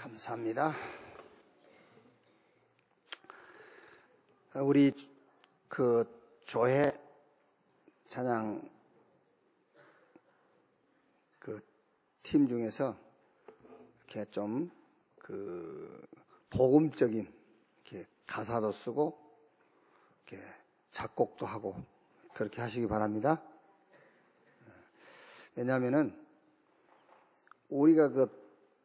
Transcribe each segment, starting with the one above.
감사합니다. 우리 조회 찬양 팀 중에서 이렇게 좀 복음적인 이렇게 가사도 쓰고 이렇게 작곡도 하고 그렇게 하시기 바랍니다. 왜냐하면은 우리가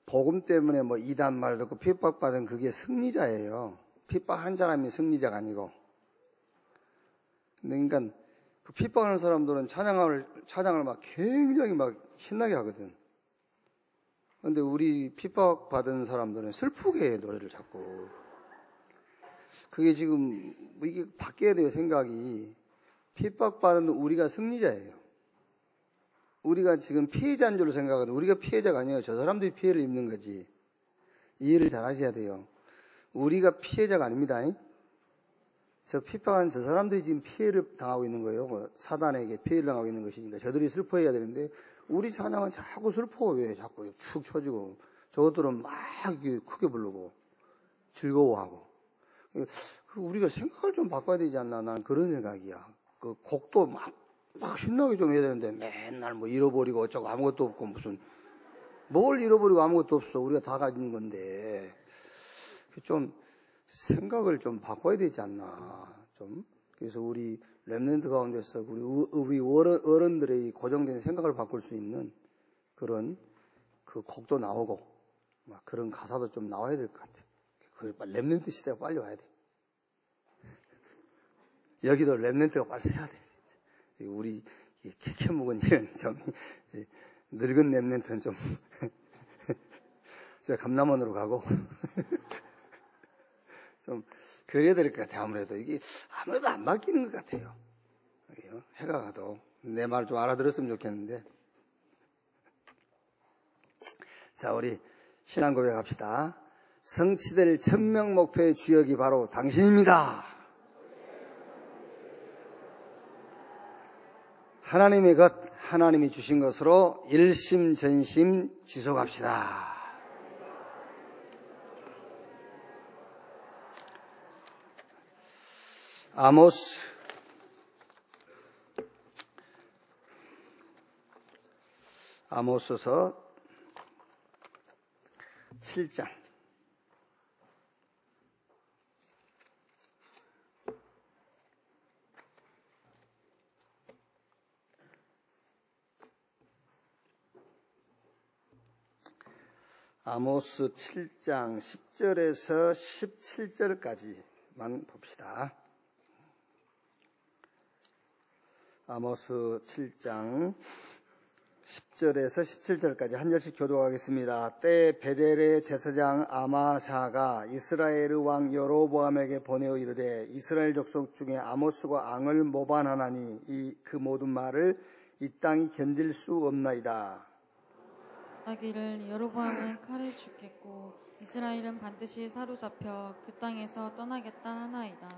복음 때문에 이단 말 듣고 핍박받은 그게 승리자예요. 핍박하는 사람이 승리자가 아니고. 그러니까 핍박하는 사람들은 찬양을 막 굉장히 막 신나게 하거든. 근데 우리 핍박받은 사람들은 슬프게 해, 노래를 자꾸. 그게 지금 이게 바뀌어야 돼요, 생각이. 핍박받은 우리가 승리자예요. 우리가 지금 피해자인 줄 생각하는데 우리가 피해자가 아니에요. 저 사람들이 피해를 입는 거지. 이해를 잘 하셔야 돼요. 우리가 피해자가 아닙니다. 저 핍박하는 저 사람들이 지금 피해를 당하고 있는 거예요. 사단에게 피해를 당하고 있는 것이니까 저들이 슬퍼해야 되는데 우리 찬양은 자꾸 슬퍼. 왜 자꾸 축 처지고 저것들은 막 크게 부르고 즐거워하고. 우리가 생각을 좀 바꿔야 되지 않나, 나는 그런 생각이야. 곡도 막 신나게 좀 해야 되는데 맨날 잃어버리고 어쩌고 아무것도 없고 무슨 뭘 잃어버리고 아무것도 없어. 우리가 다 가진 건데 좀 생각을 좀 바꿔야 되지 않나 좀. 그래서 우리 렘넌트 가운데서 우리 어른들의 고정된 생각을 바꿀 수 있는 그런 곡도 나오고 막 그런 가사도 좀 나와야 될 것 같아. 렘넌트 시대가 빨리 와야 돼. 여기도 렘넌트가 빨리 서야 돼. 진짜. 우리 캐캐 묵은 이런 좀 늙은 렘넌트는 좀 제가 감남원으로 가고 좀 그래야 될 것 같아요. 아무래도 이게 아무래도 안 바뀌는 것 같아요. 해가 가도 내 말 좀 알아들었으면 좋겠는데. 자, 우리 신앙 고백합시다. 성취될 천명 목표의 주역이 바로 당신입니다. 하나님의 것, 하나님이 주신 것으로 일심전심 지속합시다. 아모스서 7장. 아모스 7장 10절에서 17절까지만 봅시다. 아모스 7장 10절에서 17절까지 한 절씩 교독하겠습니다. 때 베델의 제사장 아마샤가 이스라엘의 왕 여로보암에게 보내어 이르되 이스라엘 족속 중에 아모스가 앙을 모반하나니 그 모든 말을 이 땅이 견딜 수 없나이다. 하기를 여로보암은 칼에 죽겠고 이스라엘은 반드시 사로잡혀 그 땅에서 떠나겠다 하나이다.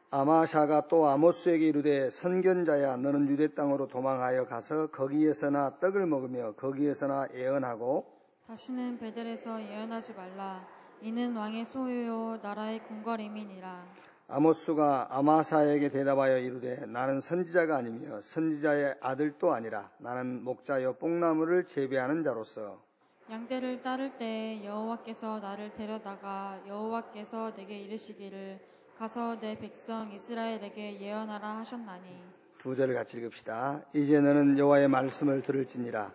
아마샤가 또 아모스에게 이르되 선견자야, 너는 유대 땅으로 도망하여 가서 거기에서나 떡을 먹으며 거기에서나 예언하고 다시는 베델에서 예언하지 말라. 이는 왕의 소유요 나라의 궁궐임이니라. 아모스가 아마샤에게 대답하여 이르되 나는 선지자가 아니며 선지자의 아들도 아니라 나는 목자여 뽕나무를 재배하는 자로서 양떼를 따를 때 여호와께서 나를 데려다가 여호와께서 내게 이르시기를 가서 내 백성 이스라엘에게 예언하라 하셨나니. 2절을 같이 읽읍시다. 이제 너는 여호와의 말씀을 들을지니라.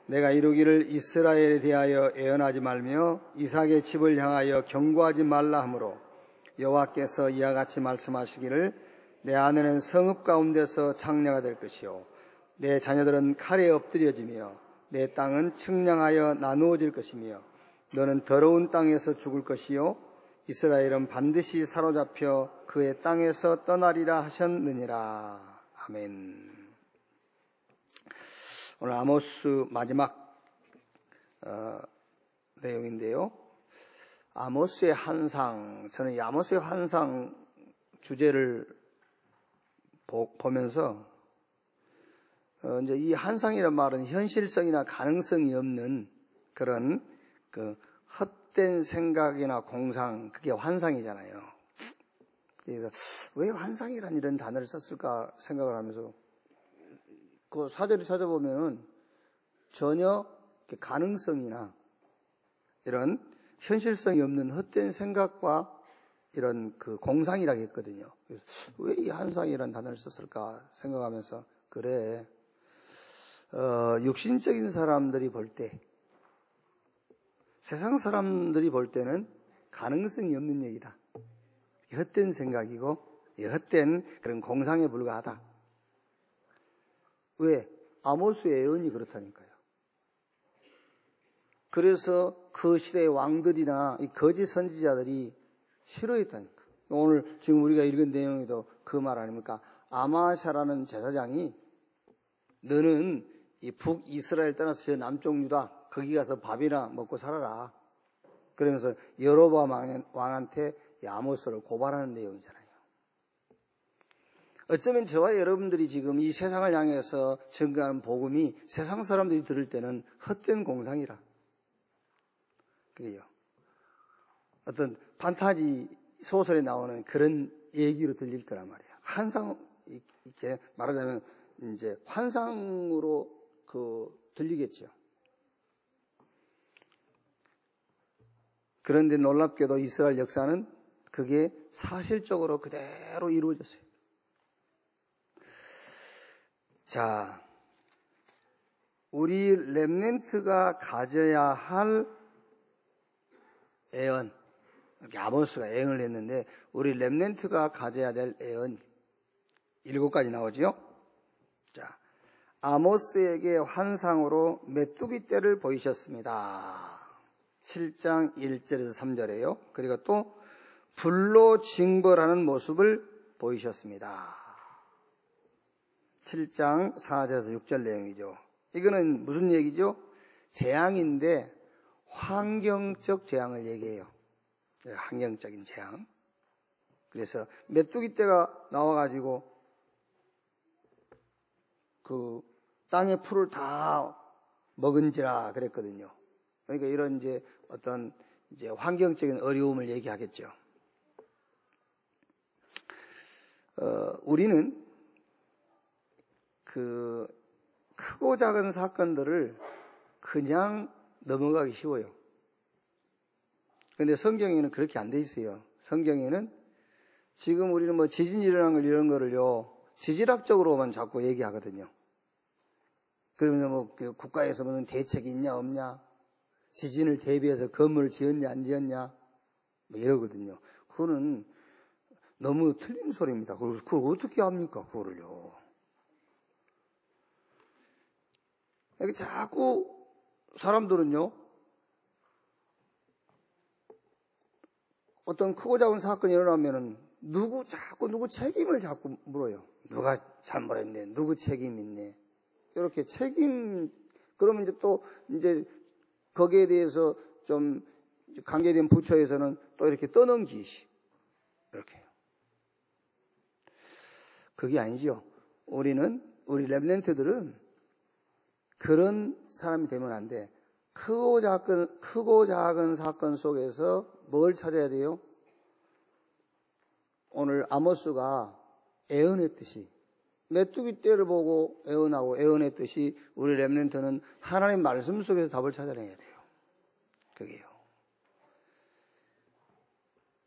내가 이루기를 이스라엘에 대하여 예언하지 말며 이삭의 집을 향하여 경고하지 말라 하므로 여호와께서 이와 같이 말씀하시기를 내 아내는 성읍 가운데서 창녀가 될 것이요 내 자녀들은 칼에 엎드려지며 내 땅은 측량하여 나누어질 것이며 너는 더러운 땅에서 죽을 것이요 이스라엘은 반드시 사로잡혀 그의 땅에서 떠나리라 하셨느니라. 아멘. 오늘 아모스 마지막 내용인데요. 아모스의 환상, 저는 이 아모스의 환상 주제를 보면서 이제 이 환상이란 말은 현실성이나 가능성이 없는 그런 헛된 생각이나 공상, 그게 환상이잖아요. 그래서 왜 환상이란 이런 단어를 썼을까 생각을 하면서 그 사절을 찾아보면은 전혀 가능성이나 이런 현실성이 없는 헛된 생각과 이런 그 공상이라고 했거든요. 그래서 왜 이 환상이란 단어를 썼을까 생각하면서 그래, 육신적인 사람들이 볼 때, 세상 사람들이 볼 때는 가능성이 없는 얘기다. 헛된 생각이고 헛된 그런 공상에 불과하다. 왜? 아모스의 예언이 그렇다니까요. 그래서 그 시대의 왕들이나 이 거짓 선지자들이 싫어했다니까. 오늘 지금 우리가 읽은 내용에도 그 말 아닙니까? 아마샤라는 제사장이 너는 이 북이스라엘 떠나서 저 남쪽 유다 거기 가서 밥이나 먹고 살아라. 그러면서 여로보암 왕한테 이 아모스를 고발하는 내용이잖아요. 어쩌면 저와 여러분들이 지금 이 세상을 향해서 전가하는 복음이 세상 사람들이 들을 때는 헛된 공상이라. 그게요. 어떤 판타지 소설에 나오는 그런 얘기로 들릴 거란 말이에요. 환상, 이렇게 말하자면 이제 환상으로 들리겠죠. 그런데 놀랍게도 이스라엘 역사는 그게 사실적으로 그대로 이루어졌어요. 자, 우리 렘넌트가 가져야 할 애언, 이렇게 아모스가 애언을 했는데 우리 렘넌트가 가져야 될 애언 7가지 나오죠. 자, 아모스에게 환상으로 메뚜기 떼를 보이셨습니다. 7장 1절에서 3절이에요. 그리고 또 불로 징벌하는 모습을 보이셨습니다. 7장 4절에서 6절 내용이죠. 이거는 무슨 얘기죠? 재앙인데 환경적 재앙을 얘기해요. 환경적인 재앙. 그래서 메뚜기 떼가 나와가지고 그 땅의 풀을 다 먹은지라 그랬거든요. 그러니까 이런 이제 어떤 이제 환경적인 어려움을 얘기하겠죠. 우리는 그 크고 작은 사건들을 그냥 넘어가기 쉬워요. 근데 성경에는 그렇게 안 돼 있어요. 성경에는 지금 우리는 뭐 지진이 일어난 걸 이런 거를요, 지질학적으로만 자꾸 얘기하거든요. 그러면서 뭐 그 국가에서 무슨 대책이 있냐 없냐, 지진을 대비해서 건물을 지었냐 안 지었냐 뭐 이러거든요. 그거는 너무 틀린 소리입니다. 그걸 어떻게 합니까? 그거를요. 이렇게 자꾸 사람들은요, 어떤 크고 작은 사건이 일어나면은 자꾸 누구 책임을 자꾸 물어요. 누가 잘못했네, 누구 책임 있네. 이렇게 그러면 이제 또 이제 거기에 대해서 좀 관계된 부처에서는 또 이렇게 떠넘기시. 이렇게 해요. 그게 아니죠. 우리 렘넌트들은 그런 사람이 되면 안 돼. 크고 작은 사건 속에서 뭘 찾아야 돼요? 오늘 아모스가 애언했듯이, 메뚜기 떼를 보고 애언했듯이 우리 렘넌트는 하나님 말씀 속에서 답을 찾아내야 돼요. 그게요.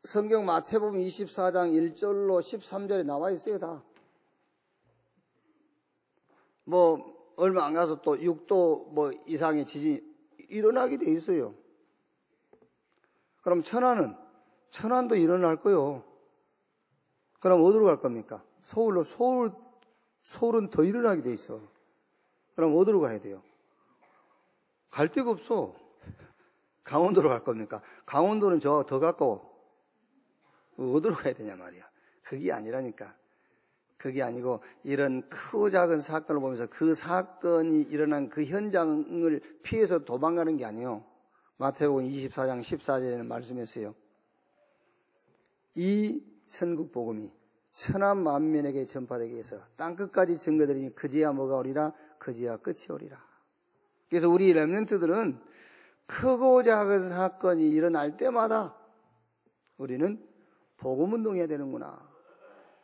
성경 마태복음 24장 1절로 13절에 나와 있어요, 다. 뭐 얼마 안 가서 또 6도 뭐 이상의 지진이 일어나게 돼 있어요. 그럼 천안도 일어날 거요. 그럼 어디로 갈 겁니까? 서울은 더 일어나게 돼 있어. 그럼 어디로 가야 돼요? 갈 데가 없어. 강원도로 갈 겁니까? 강원도는 더 가까워. 어디로 가야 되냐 말이야. 그게 아니라니까. 그게 아니고 이런 크고 작은 사건을 보면서 그 사건이 일어난 그 현장을 피해서 도망가는 게 아니에요. 마태복음 24장 14절에는 말씀했어요. 이 천국 복음이 천하 만민에게 전파되게 해서 땅끝까지 증거되리니 그제야 뭐가 오리라? 그제야 끝이 오리라. 그래서 우리 렘넌트들은 크고 작은 사건이 일어날 때마다 우리는 복음운동해야 되는구나.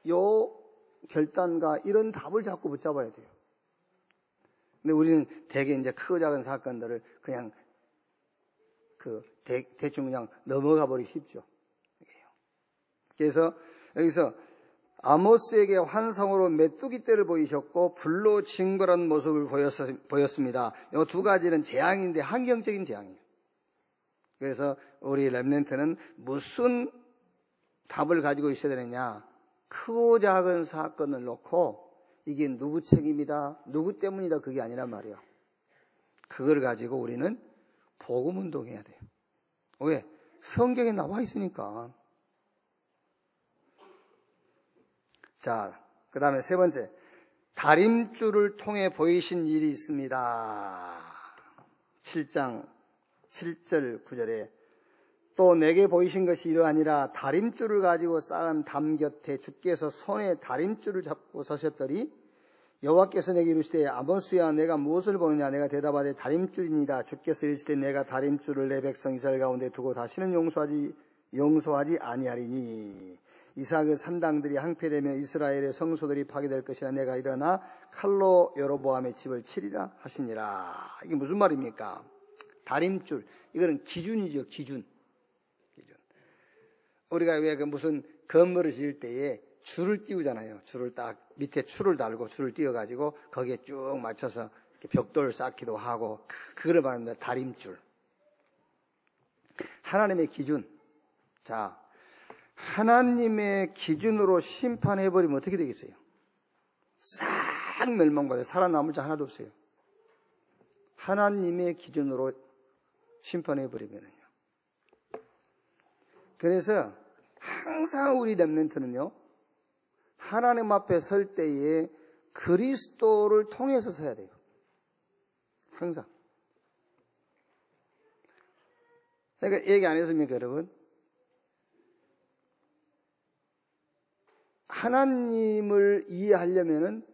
요 결단과 이런 답을 자꾸 붙잡아야 돼요. 근데 우리는 대개 이제 크고 작은 사건들을 그냥 대충 그냥 넘어가 버리기 쉽죠. 그래서 여기서 아모스에게 환상으로 메뚜기 떼를 보이셨고 불로 징벌한 모습을 보였습니다. 이 두 가지는 재앙인데 환경적인 재앙이에요. 그래서 우리 렘넌트는 무슨 답을 가지고 있어야 되느냐? 크고 작은 사건을 놓고 이게 누구 책임이다, 누구 때문이다 그게 아니란 말이에요. 그걸 가지고 우리는 복음 운동해야 돼요. 왜? 성경에 나와 있으니까. 자, 그 다음에 세 번째, 다림줄을 통해 보이신 일이 있습니다. 7장 7절 9절에 또 내게 보이신 것이 이러하니라. 다림줄을 가지고 쌓은 담 곁에 주께서 손에 다림줄을 잡고 서셨더니 여호와께서 내게 이르시되 아모스야 내가 무엇을 보느냐. 내가 대답하되 다림줄이니이다. 주께서 이르시되 내가 다림줄을 내 백성 이스라엘 가운데 두고 다시는 용서하지 아니하리니 이삭의 산당들이 항폐되며 이스라엘의 성소들이 파괴될 것이라. 내가 일어나 칼로 여로보암의 집을 치리라 하시니라. 이게 무슨 말입니까? 다림줄, 이거는 기준이죠. 기준. 우리가 왜 무슨 건물을 지을 때에 줄을 띄우잖아요. 줄을 딱 밑에 줄을 달고 줄을 띄워가지고 거기에 쭉 맞춰서 벽돌을 쌓기도 하고, 그걸 말합니다. 다림줄. 하나님의 기준. 자, 하나님의 기준으로 심판해버리면 어떻게 되겠어요? 싹 멸망받아요. 살아남을 자 하나도 없어요. 하나님의 기준으로 심판해버리면요. 그래서 항상 우리 렘넌트는요, 하나님 앞에 설 때에 그리스도를 통해서 서야 돼요. 항상. 그러니까 얘기 안 했습니까, 여러분? 하나님을 이해하려면은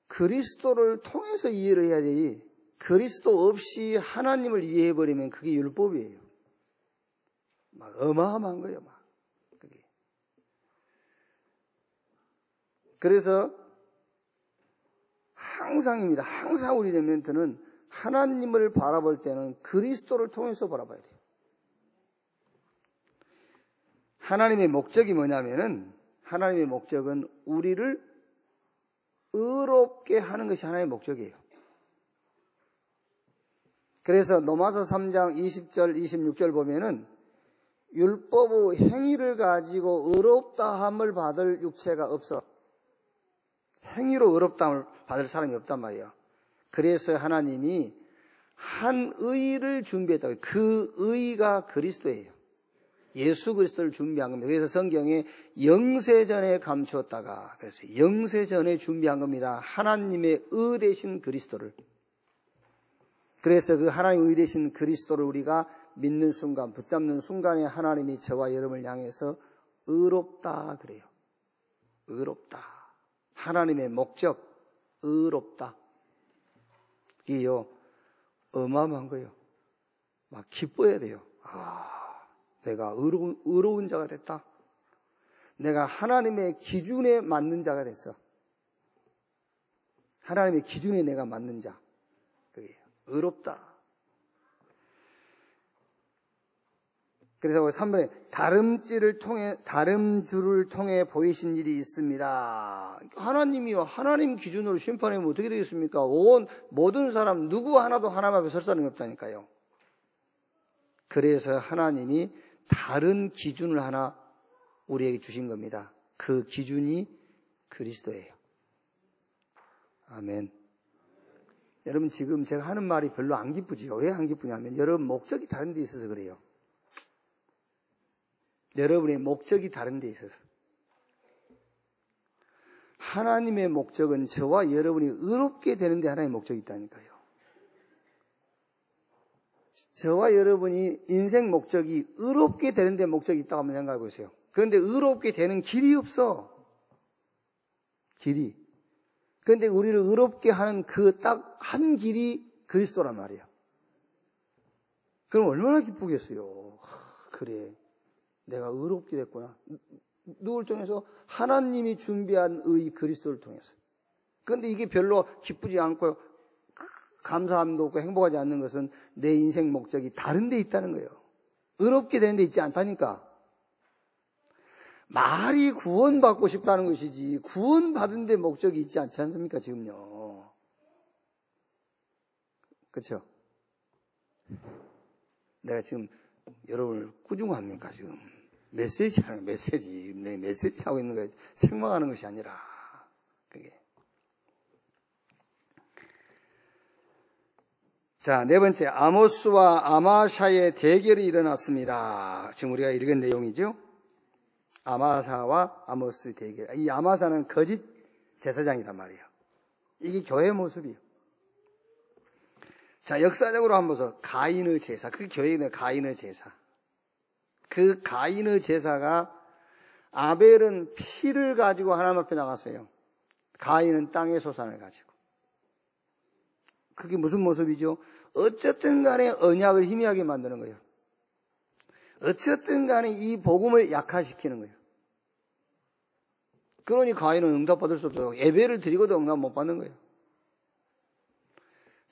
그리스도를 통해서 이해를 해야 되지, 그리스도 없이 하나님을 이해해버리면 그게 율법이에요. 막 어마어마한 거예요, 막. 그게. 그래서 항상입니다. 항상 우리 렘넌트는 하나님을 바라볼 때는 그리스도를 통해서 바라봐야 돼요. 하나님의 목적이 뭐냐면은, 하나님의 목적은 우리를 의롭게 하는 것이 하나님의 목적이에요. 그래서 로마서 3장 20절 26절 보면은 율법의 행위를 가지고 의롭다함을 받을 육체가 없어. 행위로 의롭다함을 받을 사람이 없단 말이에요. 그래서 하나님이 한 의를 준비했다고. 그 의가 그리스도예요. 예수 그리스도를 준비한 겁니다. 그래서 성경에 영세전에 감추었다가, 그래서 영세전에 준비한 겁니다. 하나님의 의 되신 그리스도를. 그래서 그 하나님의 의 되신 그리스도를 우리가 믿는 순간, 붙잡는 순간에 하나님이 저와 여러분을 향해서 의롭다 그래요. 의롭다. 하나님의 목적, 의롭다. 이게요, 어마어마한 거예요. 막 기뻐야 돼요. 내가 의로운 자가 됐다. 내가 하나님의 기준에 맞는 자가 됐어. 하나님의 기준에 내가 맞는 자. 그게 의롭다. 그래서 3번에 다름줄을 통해 보이신 일이 있습니다. 하나님이요, 하나님 기준으로 심판하면 어떻게 되겠습니까? 온 모든 사람 누구 하나도 하나님 앞에 설 사람이 없다니까요. 그래서 하나님이 다른 기준을 하나 우리에게 주신 겁니다. 그 기준이 그리스도예요. 아멘. 여러분, 지금 제가 하는 말이 별로 안 기쁘지요? 왜 안 기쁘냐면 여러분 목적이 다른 데 있어서 그래요. 여러분의 목적이 다른 데 있어서. 하나님의 목적은 저와 여러분이 의롭게 되는 데 하나의 목적이 있다니까요. 저와 여러분이 인생 목적이 의롭게 되는 데 목적이 있다고 한번 생각해 보세요. 그런데 의롭게 되는 길이 없어. 길이. 그런데 우리를 의롭게 하는 그 딱 한 길이 그리스도란 말이에요. 그럼 얼마나 기쁘겠어요. 그래, 내가 의롭게 됐구나. 누굴 통해서? 하나님이 준비한 의 그리스도를 통해서. 그런데 이게 별로 기쁘지 않고 감사함도 없고 행복하지 않는 것은 내 인생 목적이 다른 데 있다는 거예요. 의롭게 되는 데 있지 않다니까. 말이 구원받고 싶다는 것이지 구원받은 데 목적이 있지 않지 않습니까 지금요. 그렇죠? 내가 지금 여러분을 꾸중합니까 지금? 메시지라는 메시지. 내 메시지 하고 있는 거에 책망하는 것이 아니라 그게. 자, 네 번째, 아모스와 아마샤의 대결이 일어났습니다. 지금 우리가 읽은 내용이죠. 아마사와 아모스의 대결. 이 아마사는 거짓 제사장이란 말이에요. 이게 교회의 모습이에요. 자, 역사적으로 한번 보서 가인의 제사. 그게 교회의 가인의 제사. 그 가인의 제사가 아벨은 피를 가지고 하나님 앞에 나갔어요. 가인은 땅의 소산을 가지고. 그게 무슨 모습이죠? 어쨌든 간에 언약을 희미하게 만드는 거예요. 어쨌든 간에 이 복음을 약화시키는 거예요. 그러니 가인은 응답받을 수 없어요. 예배를 드리고도 응답 못 받는 거예요.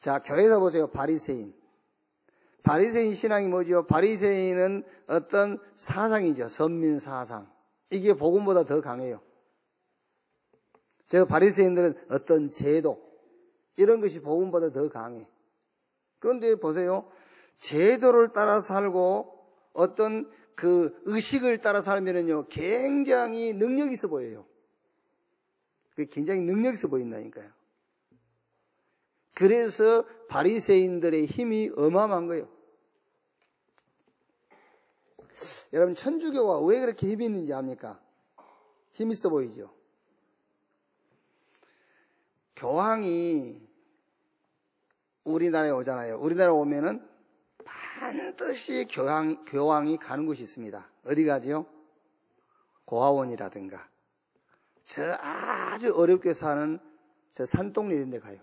자, 교회에서 보세요. 바리새인. 바리새인 신앙이 뭐죠? 바리새인은 어떤 사상이죠. 선민 사상. 이게 복음보다 더 강해요. 저 바리새인들은 어떤 제도, 이런 것이 복음보다 더 강해. 그런데 보세요. 제도를 따라 살고 어떤 그 의식을 따라 살면은요, 굉장히 능력 있어 보여요. 그게 굉장히 능력 있어 보인다니까요. 그래서 바리새인들의 힘이 어마어마한 거예요. 여러분, 천주교가 왜 그렇게 힘이 있는지 압니까? 힘 있어 보이죠? 교황이 우리나라에 오잖아요. 우리나라에 오면은 반드시 교황이 가는 곳이 있습니다. 어디 가지요? 고아원이라든가 저 아주 어렵게 사는 저 산동네 이런 데 가요.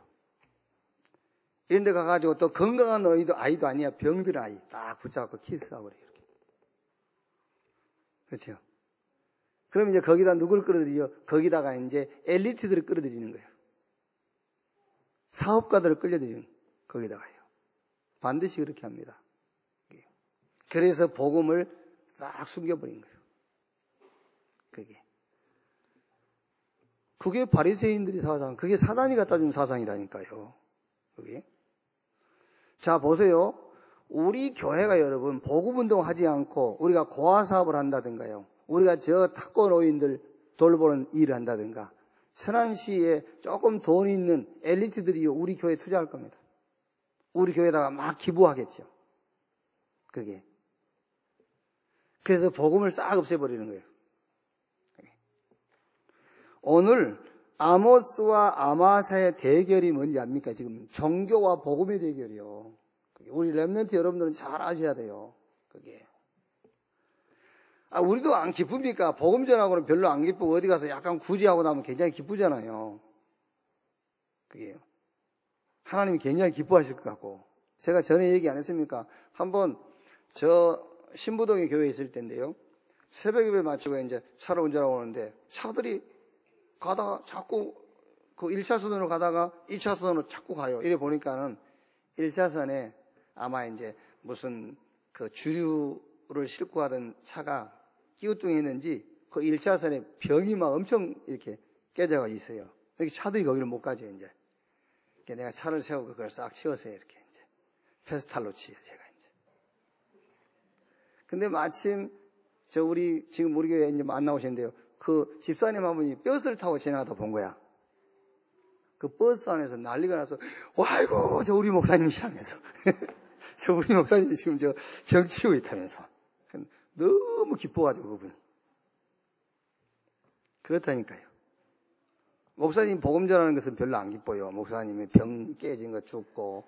이런 데 가가지고 또 건강한 아이도 아니야. 병든 아이 딱 붙잡고 키스하고 그래요. 그렇죠? 그럼 이제 거기다 누구를 끌어들이죠? 거기다가 이제 엘리트들을 끌어들이는 거예요. 사업가들을 끌어들이는 거기다가요. 반드시 그렇게 합니다. 그래서 복음을 싹 숨겨버린 거예요. 그게 바리새인들이 사상, 그게 사단이 갖다 준 사상이라니까요. 그게. 자, 보세요. 우리 교회가 여러분 복음운동 하지 않고 우리가 고아 사업을 한다든가요. 우리가 저 탁구노인들 돌보는 일을 한다든가. 천안시에 조금 돈 있는 엘리트들이 우리 교회에 투자할 겁니다. 우리 교회에다가 막 기부하겠죠. 그게. 그래서 복음을 싹 없애버리는 거예요. 오늘 아모스와 아마사의 대결이 뭔지 압니까? 지금 종교와 복음의 대결이요. 우리 렘넌트 여러분들은 잘 아셔야 돼요. 그게. 우리도 안 기쁩니까? 복음 전하고는 별로 안 기쁘고 어디 가서 약간 구제하고 나면 굉장히 기쁘잖아요. 그게요. 하나님이 굉장히 기뻐하실 것 같고. 제가 전에 얘기 안 했습니까? 한번 저 신부동에 교회에 있을 때인데요. 새벽 예배 마치고 이제 차로 운전하고 오는데 차들이 가다가 자꾸 그 1차선으로 가다가 2차선으로 자꾸 가요. 이래 보니까는 1차선에 아마 이제 무슨 그 주류를 싣고 가던 차가 끼우뚱이 했는지 그 1차선에 벽이 막 엄청 이렇게 깨져가 있어요. 여기 차들이 거기를 못 가죠, 이제. 내가 차를 세우고 그걸 싹 치웠어요, 이렇게 이제. 페스탈로 치요, 제가 이제. 근데 마침 지금 우리 교회에 이제 안 나오시는데요. 그 집사님 한 분이 버스를 타고 지나가다 본 거야. 그 버스 안에서 난리가 나서, 아이고, 저 우리 목사님이시라면서. 저 우리 목사님이 지금 저 병 치우고 있다면서. 너무 기뻐가지고, 그분이. 그렇다니까요. 목사님 복음 전하는 것은 별로 안 기뻐요. 목사님이 병 깨진 거 죽고,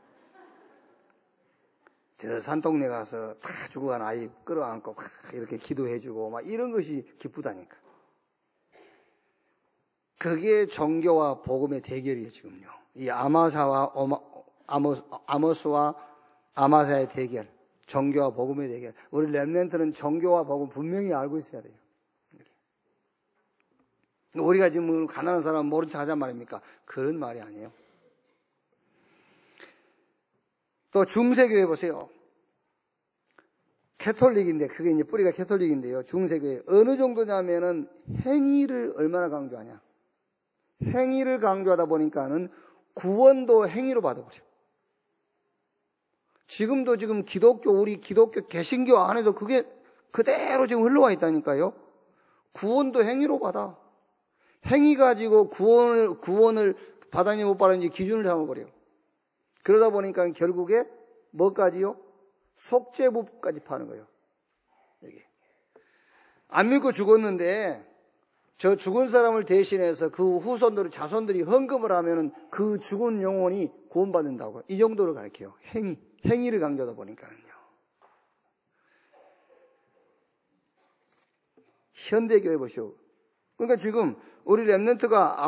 저 산동네 가서 다 죽어간 아이 끌어안고 막 이렇게 기도해주고, 막 이런 것이 기쁘다니까. 그게 종교와 복음의 대결이에요, 지금요. 이 아모스와 아마사의 대결. 정교와 복음의 대결. 우리 렘넌트는 정교와 복음 분명히 알고 있어야 돼요. 우리가 지금 가난한 사람 모른 척 하자 말입니까? 그런 말이 아니에요. 또 중세교회 보세요. 캐톨릭인데, 그게 이제 뿌리가 캐톨릭인데요. 중세교회. 어느 정도냐면은 행위를 얼마나 강조하냐. 행위를 강조하다 보니까는 구원도 행위로 받아버려. 지금도 지금 우리 기독교 개신교 안에도 그게 그대로 지금 흘러와 있다니까요. 구원도 행위로 받아. 행위 가지고 구원을 받았는지 못 받았는지 기준을 잡아버려요. 그러다 보니까 결국에 뭐까지요? 속죄법까지 파는 거예요. 이게. 안 믿고 죽었는데 저 죽은 사람을 대신해서 그 자손들이 헌금을 하면은 그 죽은 영혼이 구원받는다고. 이 정도로 가르쳐요. 행위를 강조하다 보니까는요. 현대교회 보시오. 그러니까 지금 우리 렘넌트가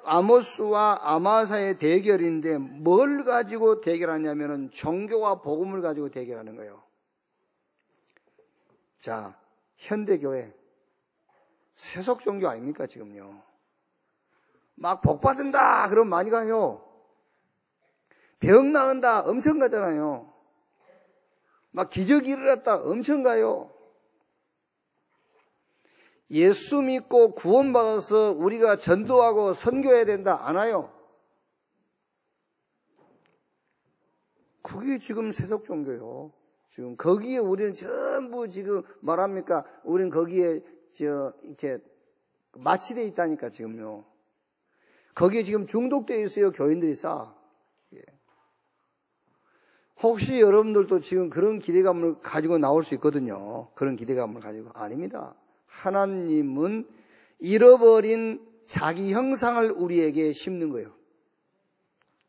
아모스와 아마사의 대결인데 뭘 가지고 대결하냐면은 종교와 복음을 가지고 대결하는 거예요. 자, 현대교회 세속 종교 아닙니까 지금요? 막 복 받는다 그러면 많이 가요. 병 나은다 엄청 가잖아요. 막 기적이 일어났다 엄청 가요. 예수 믿고 구원받아서 우리가 전도하고 선교해야 된다 안 와요. 그게 지금 세속 종교요. 지금 거기에 우리는 전부 지금 말합니까? 우리는 거기에 이렇게 마취되어 있다니까 지금요. 거기에 지금 중독되어 있어요. 교인들이 싹. 예. 혹시 여러분들도 지금 그런 기대감을 가지고 나올 수 있거든요. 그런 기대감을 가지고. 아닙니다. 하나님은 잃어버린 자기 형상을 우리에게 심는 거예요.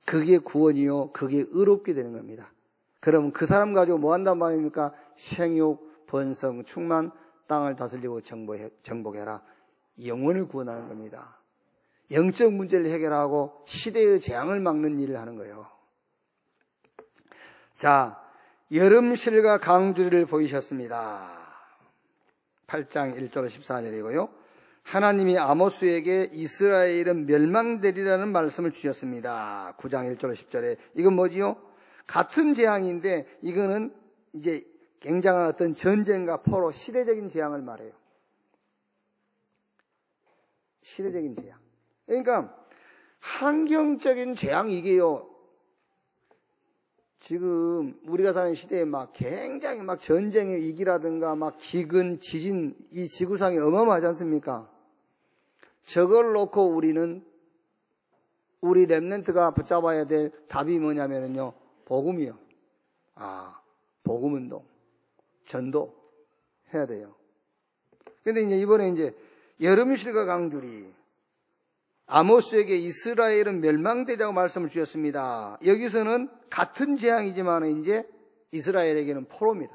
그게 구원이요. 그게 의롭게 되는 겁니다. 그럼 그 사람 가지고 뭐 한단 말입니까? 생육, 번성, 충만, 땅을 다스리고 정복해라. 영혼을 구원하는 겁니다. 영적 문제를 해결하고 시대의 재앙을 막는 일을 하는 거예요. 자, 여름실과 강주리를 보이셨습니다. 8장 1절 14절이고요. 하나님이 아모스에게 이스라엘은 멸망되리라는 말씀을 주셨습니다. 9장 1절 10절에. 이건 뭐지요? 같은 재앙인데 이거는 이제 굉장한 어떤 전쟁과 포로 시대적인 재앙을 말해요. 시대적인 재앙. 그러니까 환경적인 재앙 이게요. 지금 우리가 사는 시대에 막 굉장히 막 전쟁의 위기라든가 막 기근, 지진, 이 지구상이 어마어마하지 않습니까? 저걸 놓고 우리는 우리 렘넌트가 붙잡아야 될 답이 뭐냐면요. 복음이요. 복음운동, 전도 해야 돼요. 근데 이제 이번에 이제 여름실과 강주리, 아모스에게 이스라엘은 멸망되리라고 말씀을 주셨습니다. 여기서는 같은 재앙이지만 이제 이스라엘에게는 포로입니다.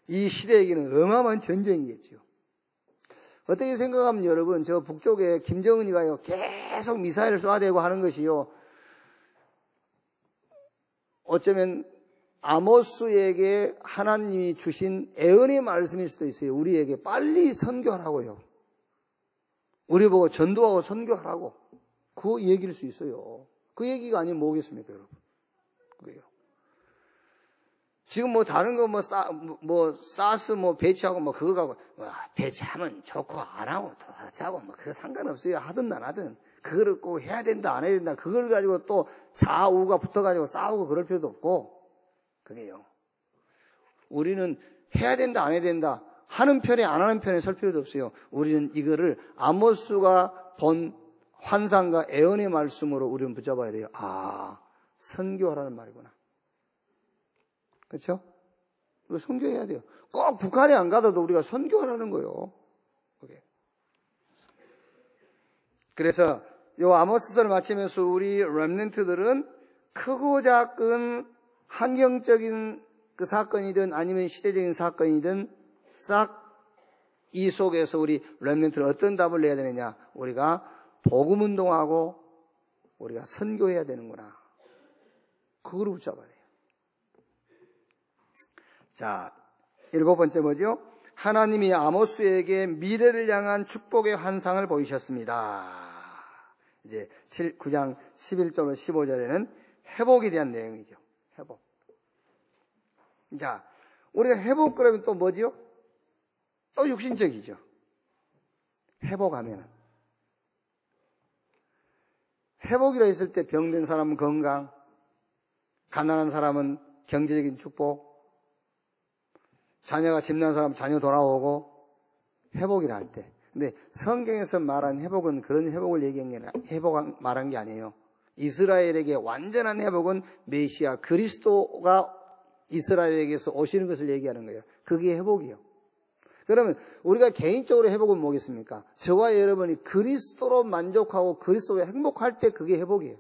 이 시대에게는 어마어마한 전쟁이겠죠. 어떻게 생각하면 여러분, 저 북쪽에 김정은이가요, 계속 미사일을 쏴대고 하는 것이요, 어쩌면 아모스에게 하나님이 주신 애언의 말씀일 수도 있어요. 우리에게 빨리 선교하라고요. 우리 보고 전도하고 선교하라고. 그 얘기일 수 있어요. 그 얘기가 아니면 뭐겠습니까, 여러분? 그게요. 지금 뭐 다른 거 사스 배치하고 그거 가고, 배치하면 좋고 안 하고 더 하자고 그거 상관없어요. 하든 안 하든. 그거를 꼭 해야 된다, 안 해야 된다. 그걸 가지고 또 좌우가 붙어가지고 싸우고 그럴 필요도 없고. 그게요. 우리는 해야 된다, 안 해야 된다. 하는 편에 안 하는 편에 설 필요도 없어요. 우리는 이거를 아모스가 본 환상과 애언의 말씀으로 우리는 붙잡아야 돼요. 선교하라는 말이구나. 그렇죠? 우리가 선교해야 돼요. 꼭 북한에 안 가도 우리가 선교하라는 거예요. 그게. 그래서 요 아모스서를 마치면서 우리 렘넌트들은 크고 작은 환경적인 그 사건이든 아니면 시대적인 사건이든 싹 이 속에서 우리 렘넌트는 어떤 답을 내야 되느냐? 우리가 복음운동하고 우리가 선교해야 되는구나. 그걸 붙잡아야 돼요. 자, 7번째 뭐죠? 하나님이 아모스에게 미래를 향한 축복의 환상을 보이셨습니다. 이제 9장 11절로 15절에는 회복에 대한 내용이죠. 회복. 자, 우리가 회복 그러면 또 뭐지요? 또 육신적이죠. 회복하면은. 회복이라 했을 때 병든 사람은 건강, 가난한 사람은 경제적인 축복, 자녀가 집난 사람은 자녀 돌아오고, 회복이라 할 때. 근데 성경에서 말한 회복은 그런 회복을 얘기한 게 아니라 말한 게 아니에요. 이스라엘에게 완전한 회복은 메시아 그리스도가 이스라엘에게서 오시는 것을 얘기하는 거예요. 그게 회복이에요. 그러면 우리가 개인적으로 회복은 뭐겠습니까? 저와 여러분이 그리스도로 만족하고 그리스도로 행복할 때 그게 회복이에요.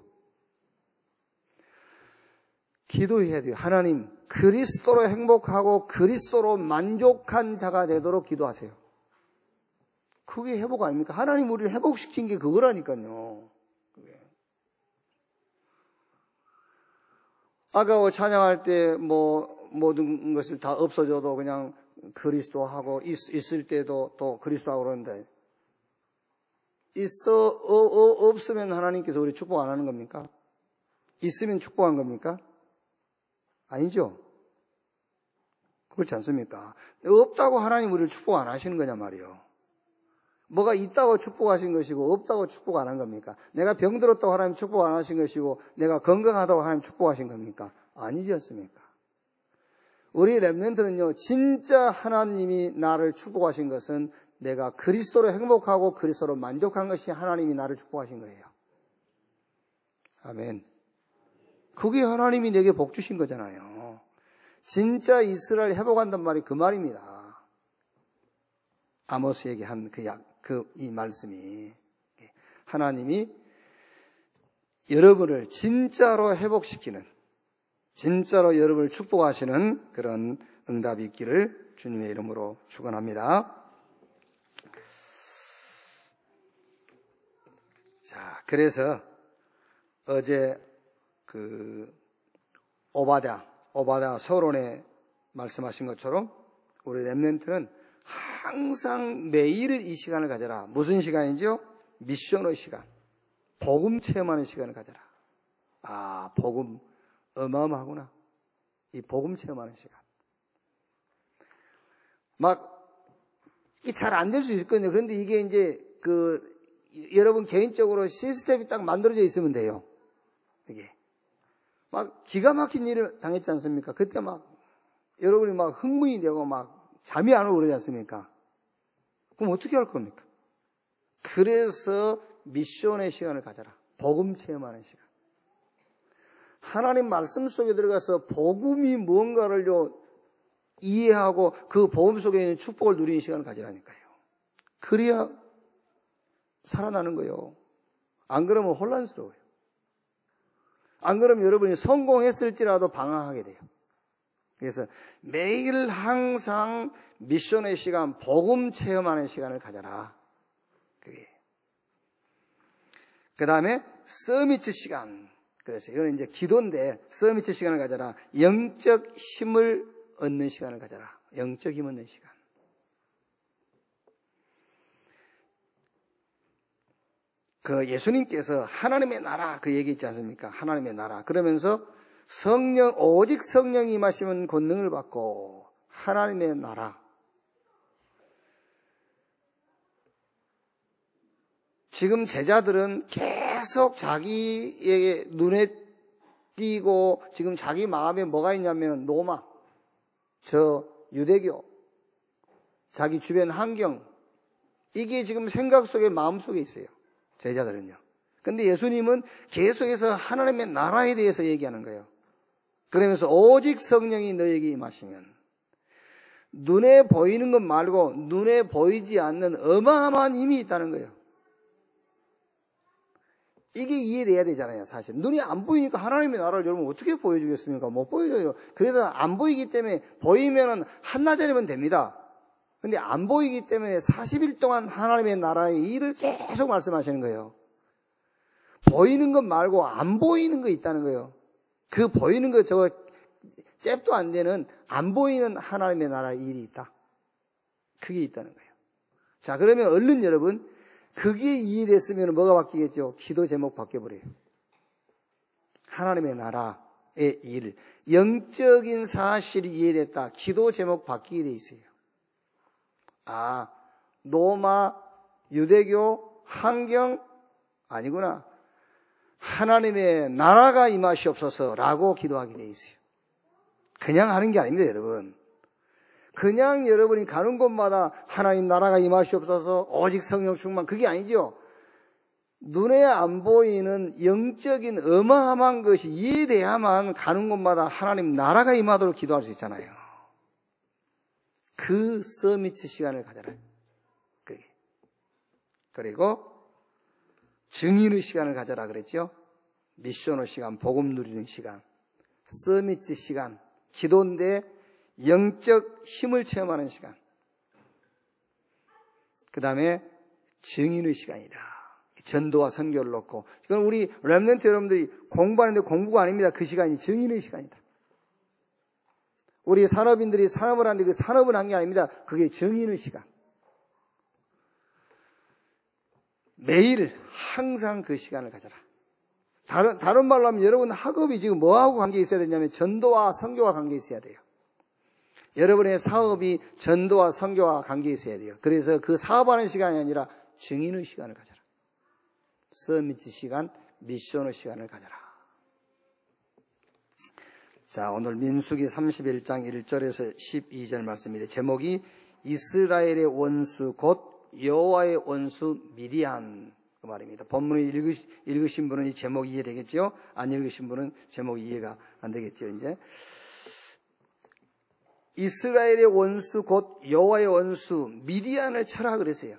기도해야 돼요. 하나님, 그리스도로 행복하고 그리스도로 만족한 자가 되도록 기도하세요. 그게 회복 아닙니까? 하나님 우리를 회복시킨 게 그거라니까요. 아까 찬양할 때 모든 것을 다 없어져도 그냥 그리스도하고 있을 때도 또 그리스도하고 그러는데 없으면 하나님께서 우리 축복 안 하는 겁니까? 있으면 축복한 겁니까? 아니죠. 그렇지 않습니까? 없다고 하나님 우리를 축복 안 하시는 거냐 말이에요. 뭐가 있다고 축복하신 것이고 없다고 축복 안 한 겁니까? 내가 병들었다고 하나님 축복 안 하신 것이고 내가 건강하다고 하나님 축복하신 겁니까? 아니지 않습니까? 우리 렘넌트는요, 진짜 하나님이 나를 축복하신 것은 내가 그리스도로 행복하고 그리스도로 만족한 것이 하나님이 나를 축복하신 거예요. 아멘. 그게 하나님이 내게 복 주신 거잖아요. 진짜 이스라엘 회복한단 말이 그 말입니다. 아모스에게 한 이 말씀이 하나님이 여러분을 진짜로 회복시키는, 진짜로 여러분을 축복하시는 그런 응답이 있기를 주님의 이름으로 축원합니다. 자, 그래서 어제 오바댜 서론에 말씀하신 것처럼 우리 렘넌트는 항상 매일 이 시간을 가져라. 무슨 시간이죠? 미션의 시간. 복음 체험하는 시간을 가져라. 아, 복음 어마어마하구나. 이 복음 체험하는 시간. 잘 안 될 수 있거든요. 그런데 이게 이제 여러분 개인적으로 시스템이 딱 만들어져 있으면 돼요. 이게. 기가 막힌 일을 당했지 않습니까? 그때 여러분이 흥분이 되고 잠이 안 오고 그러지 않습니까? 그럼 어떻게 할 겁니까? 그래서 미션의 시간을 가져라. 복음 체험하는 시간. 하나님 말씀 속에 들어가서 복음이 무언가를 이해하고 그 복음 속에 있는 축복을 누리는 시간을 가지라니까요. 그래야 살아나는 거예요. 안 그러면 혼란스러워요. 안 그러면 여러분이 성공했을지라도 방황하게 돼요. 그래서 매일 항상 미션의 시간, 복음 체험하는 시간을 가져라. 그 다음에 서미트 시간. 그래서 이거는 이제 기도인데 서미트 시간을 가져라. 영적 힘을 얻는 시간을 가져라. 영적 힘 얻는 시간. 예수님께서 하나님의 나라 그 얘기 있지 않습니까? 하나님의 나라. 그러면서 오직 성령이 임하시면 권능을 받고 하나님의 나라. 지금 제자들은 계속 자기에게 눈에 띄고 지금 자기 마음에 뭐가 있냐면 로마, 유대교, 자기 주변 환경, 이게 지금 생각 속에 마음 속에 있어요. 제자들은요. 근데 예수님은 계속해서 하나님의 나라에 대해서 얘기하는 거예요. 그러면서 오직 성령이 너에게 임하시면 눈에 보이는 것 말고 눈에 보이지 않는 어마어마한 힘이 있다는 거예요. 이게 이해돼야 되잖아요, 사실. 눈이 안 보이니까 하나님의 나라를 여러분 어떻게 보여주겠습니까? 못 보여줘요. 그래서 안 보이기 때문에 보이면은 한나절이면 됩니다. 근데 안 보이기 때문에 40일 동안 하나님의 나라의 일을 계속 말씀하시는 거예요. 보이는 것 말고 안 보이는 거 있다는 거예요. 그 보이는 거 잽도 안 되는 안 보이는 하나님의 나라의 일이 있다. 그게 있다는 거예요. 자, 그러면 얼른 여러분, 그게 이해됐으면 뭐가 바뀌겠죠? 기도 제목 바뀌어버려요. 하나님의 나라의 일, 영적인 사실이 이해됐다. 기도 제목 바뀌게 돼 있어요. 아, 로마, 유대교, 환경 아니구나. 하나님의 나라가 임하시옵소서라고 기도하게 돼 있어요. 그냥 하는 게 아닙니다, 여러분. 그냥 여러분이 가는 곳마다 하나님 나라가 임하시옵소서, 오직 성령 충만, 그게 아니죠. 눈에 안 보이는 영적인 어마어마한 것이 이해돼야만 가는 곳마다 하나님 나라가 임하도록 기도할 수 있잖아요. 그 서미트 시간을 가져라. 그게. 그리고 증인의 시간을 가져라 그랬죠. 미션의 시간, 복음 누리는 시간, 서미트 시간, 기도인데 영적 힘을 체험하는 시간. 그 다음에 증인의 시간이다. 전도와 선교를 놓고. 이건 우리 렘넌트 여러분들이 공부하는데 공부가 아닙니다. 그 시간이 증인의 시간이다. 우리 산업인들이 산업을 하는데 그 산업은 한 게 아닙니다. 그게 증인의 시간. 매일 항상 그 시간을 가져라. 다른 말로 하면 여러분 학업이 지금 뭐하고 관계 있어야 되냐면 전도와 선교와 관계 있어야 돼요. 여러분의 사업이 전도와 선교와 관계 있어야 돼요. 그래서 그 사업하는 시간이 아니라 증인의 시간을 가져라. 서미트 시간, 미션의 시간을 가져라. 자, 오늘 민수기 31장 1절에서 12절 말씀입니다. 제목이 이스라엘의 원수 곧 여호와의 원수 미디안 그 말입니다. 본문을 읽으신 분은 이 제목이 이해되겠죠? 안 읽으신 분은 제목이 이해가 안 되겠죠, 이제. 이스라엘의 원수 곧 여호와의 원수 미디안을 쳐라 그랬어요.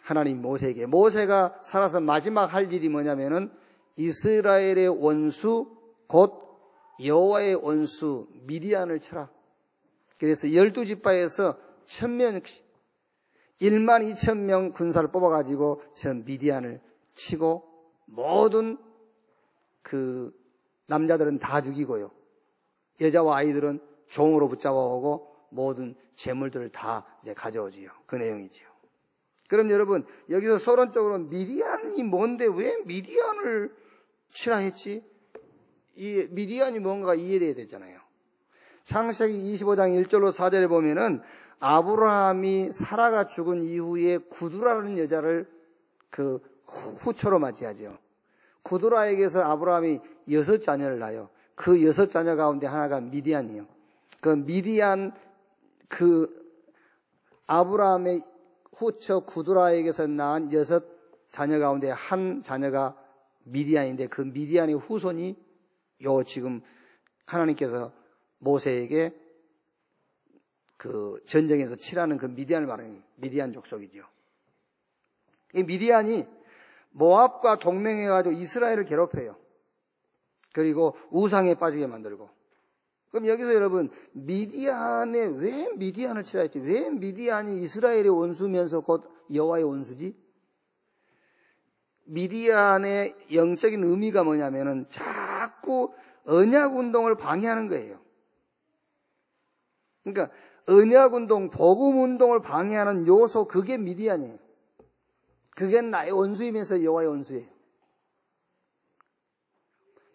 하나님 모세에게. 모세가 살아서 마지막 할 일이 뭐냐면은 이스라엘의 원수 곧 여호와의 원수 미디안을 쳐라. 그래서 12지파에서 1000명 12,000명 군사를 뽑아가지고 저 미디안을 치고 모든 그 남자들은 다 죽이고요. 여자와 아이들은 종으로 붙잡아오고 모든 재물들을 다 이제 가져오지요. 그 내용이지요. 그럼 여러분 여기서 서론적으로 미디안이 뭔데 왜 미디안을 치라 했지? 이 미디안이 뭔가 이해돼야 되잖아요. 창세기 25장 1절로 4절에 보면은 아브라함이 사라가 죽은 이후에 구두라는 여자를 그 후처로 맞이하죠. 구두라에게서 아브라함이 6자녀를 낳아요. 그 6자녀 가운데 하나가 미디안이에요. 그 미디안 아브라함의 후처 구두라에게서 낳은 6자녀 가운데 한 자녀가 미디안인데 그 미디안의 후손이 지금 하나님께서 모세에게 그 전쟁에서 치라는 그 미디안을 말하는 미디안 족속이죠. 이 미디안이 모압과 동맹해가지고 이스라엘을 괴롭혀요. 그리고 우상에 빠지게 만들고. 그럼 여기서 여러분 왜 미디안을 치라 했지? 왜 미디안이 이스라엘의 원수면서 곧 여호와의 원수지? 미디안의 영적인 의미가 뭐냐면은 자꾸 언약 운동을 방해하는 거예요. 그러니까 언약 운동, 복음 운동을 방해하는 요소 그게 미디안이에요. 그게 나의 원수이면서 여호와의 원수예요.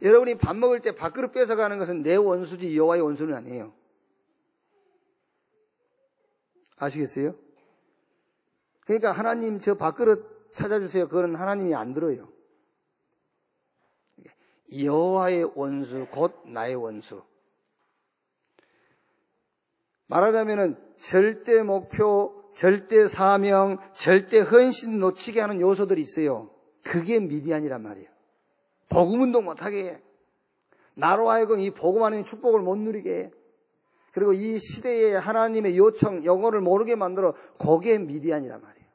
여러분이 밥 먹을 때 밥그릇 뺏어가는 것은 내 원수지 여호와의 원수는 아니에요. 아시겠어요? 그러니까 하나님 저 밥그릇 찾아주세요. 그건 하나님이 안 들어요. 여호와의 원수 곧 나의 원수. 말하자면은 절대 목표, 절대 사명, 절대 헌신 놓치게 하는 요소들이 있어요. 그게 미디안이란 말이에요. 복음운동 못하게 해. 나로 하여금 이 복음하는 축복을 못 누리게 해. 그리고 이 시대에 하나님의 요청, 영어를 모르게 만들어. 그게 미디안이란 말이에요.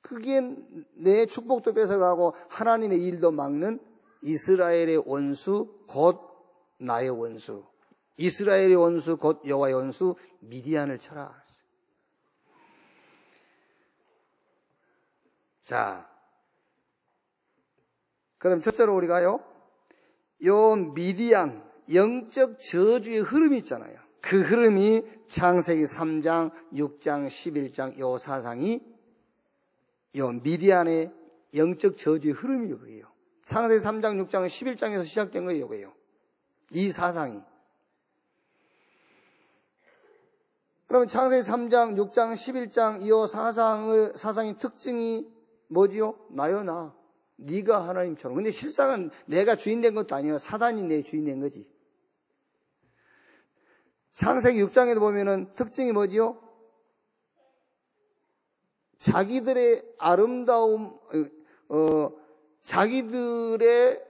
그게 내 축복도 뺏어가고 하나님의 일도 막는 이스라엘의 원수 곧 나의 원수. 이스라엘의 원수 곧 여호와의 원수 미디안을 쳐라. 자, 그럼 첫째로 우리가요, 요 미디안, 영적 저주의 흐름이 있잖아요. 그 흐름이 창세기 3장, 6장, 11장 요 사상이 요 미디안의 영적 저주의 흐름이 이거예요. 창세기 3장, 6장, 11장에서 시작된 거예요. 이거예요. 이 사상이. 그러면 창세기 3장, 6장, 11장 이 사상의 특징이 뭐지요? 나요, 나. 네가 하나님처럼. 근데 실상은 내가 주인 된 것도 아니에요. 사단이 내 주인 된 거지. 창세기 6장에도 보면은 특징이 뭐지요? 자기들의 아름다움, 자기들의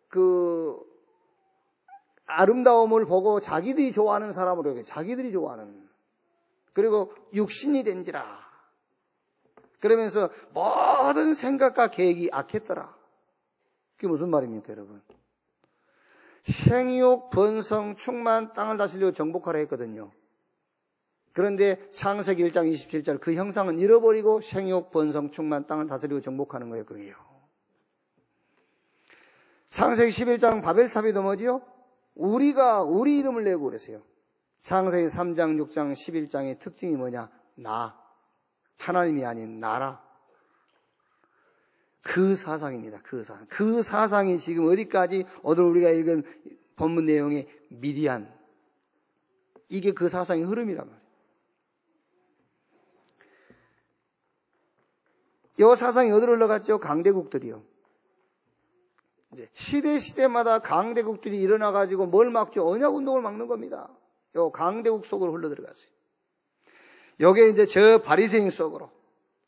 그 아름다움을 보고 자기들이 좋아하는 사람으로 여겨. 자기들이 좋아하는. 그리고 육신이 된지라. 그러면서 모든 생각과 계획이 악했더라. 그게 무슨 말입니까, 여러분? 생육, 번성, 충만, 땅을 다스리고 정복하라 했거든요. 그런데 창세기 1장 27절 그 형상은 잃어버리고 생육, 번성, 충만, 땅을 다스리고 정복하는 거예요, 그게요. 창세기 11장 바벨탑이 뭐지요? 우리가 우리 이름을 내고 그랬어요. 창세기 3장, 6장, 11장의 특징이 뭐냐? 나. 하나님이 아닌 나라. 그 사상입니다. 그 사상. 그 사상이 지금 어디까지 오늘 우리가 읽은 본문 내용의 미디안. 이게 그 사상의 흐름이란 말이에요. 이 사상이 어디로 흘러갔죠? 강대국들이요. 이제 시대마다 강대국들이 일어나가지고 뭘 막죠? 언약운동을 막는 겁니다. 요 강대국 속으로 흘러들어갔어요. 요게 이제 저 바리새인 속으로.